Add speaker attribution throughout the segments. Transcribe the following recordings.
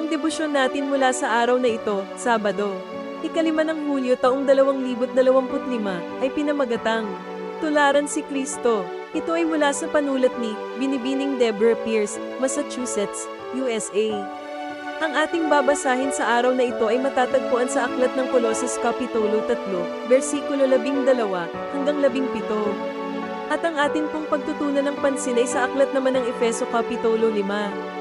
Speaker 1: Ang debosyon natin mula sa araw na ito, Sabado, ika-5 ng Hulyo taong 2025, ay pinamagatang Tularan si Kristo. Ito ay mula sa panulat ni Binibining Deborah Pierce, Massachusetts, USA. Ang ating babasahin sa araw na ito ay matatagpuan sa aklat ng Koloses Kapitulo 3, versikulo 12 hanggang 17. At ang atin pong pagtutunan ng pansin ay sa aklat naman ng Efeso Kapitulo 5,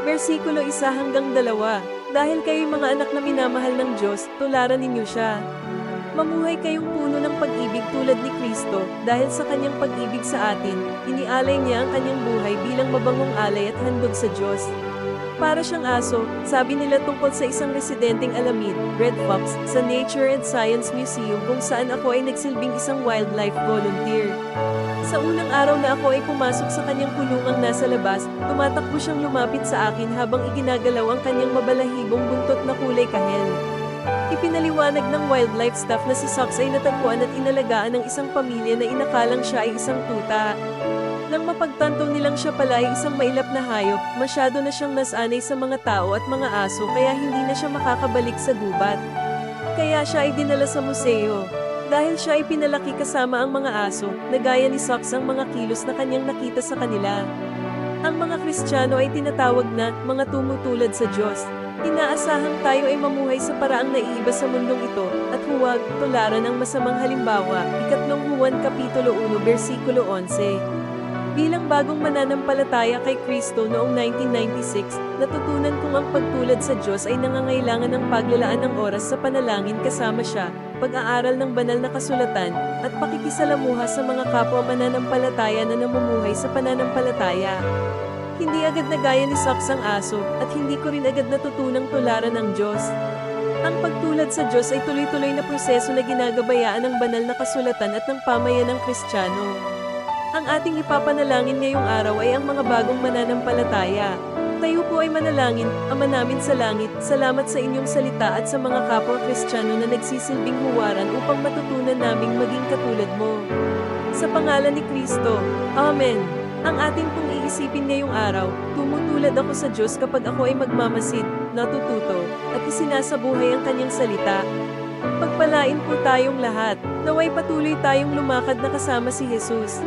Speaker 1: versikulo 1 hanggang 2. Dahil kayo'y mga anak na minamahal ng Diyos, tularan ninyo siya. Mamuhay kayong puno ng pag-ibig tulad ni Kristo, dahil sa kanyang pag-ibig sa atin, inialay niya ang kanyang buhay bilang mabangong alay at handog sa Diyos. Para siyang aso, sabi nila tungkol sa isang residenteng alamid, Red Fox, sa Nature and Science Museum kung saan ako ay nagsilbing isang wildlife volunteer. Sa unang araw na ako ay pumasok sa kanyang kulungang nasa labas, tumatakbo siyang lumapit sa akin habang iginagalaw ang kanyang mabalahibong buntot na kulay kahel. Ipinaliwanag ng wildlife staff na si Sox ay natagpuan at inalagaan ng isang pamilya na inakalang siya ay isang tuta. Nang mapagtanto nilang siya pala ay isang mailap na hayop, masyado na siyang nasanay sa mga tao at mga aso kaya hindi na siya makakabalik sa gubat. Kaya siya ay dinala sa museo. Dahil siya ay pinalaki kasama ang mga aso, nagaya ni Sox ang mga kilos na kanyang nakita sa kanila. Ang mga Kristiyano ay tinatawag na mga tumutulad sa Diyos. Inaasahang tayo ay mamuhay sa paraang naiiba sa mundong ito, at huwag tularan ang masamang halimbawa. Ikatlong Juan Kapitulo 1 versikulo 11. Bilang bagong mananampalataya kay Kristo noong 1996, natutunan kong ang pagtulad sa Diyos ay nangangailangan ng paglalaan ng oras sa panalangin kasama siya, pag-aaral ng banal na kasulatan, at pakikisalamuha sa mga kapwa mananampalataya na namumuhay sa pananampalataya. Hindi agad nagaya ni Sox ang aso, at hindi ko rin agad natutunang tularan ng Diyos. Ang pagtulad sa Diyos ay tuloy-tuloy na proseso na ginagabayaan ng banal na kasulatan at ng pamayan ng Kristiyano. Ang ating ipapanalangin ngayong araw ay ang mga bagong mananampalataya. Tayo po ay manalangin. Ama namin sa langit, salamat sa inyong salita at sa mga kapwa Kristiyano na nagsisilbing huwaran upang matutunan naming maging katulad mo. Sa pangalan ni Kristo. Amen. Ang ating pong iisipin ngayong araw, tumutulad ako sa Diyos kapag ako ay magmamasid, natututo, at isinasabuhay ang kanyang salita. Pagpalain po tayong lahat, naway patuloy tayong lumakad na kasama si Jesus.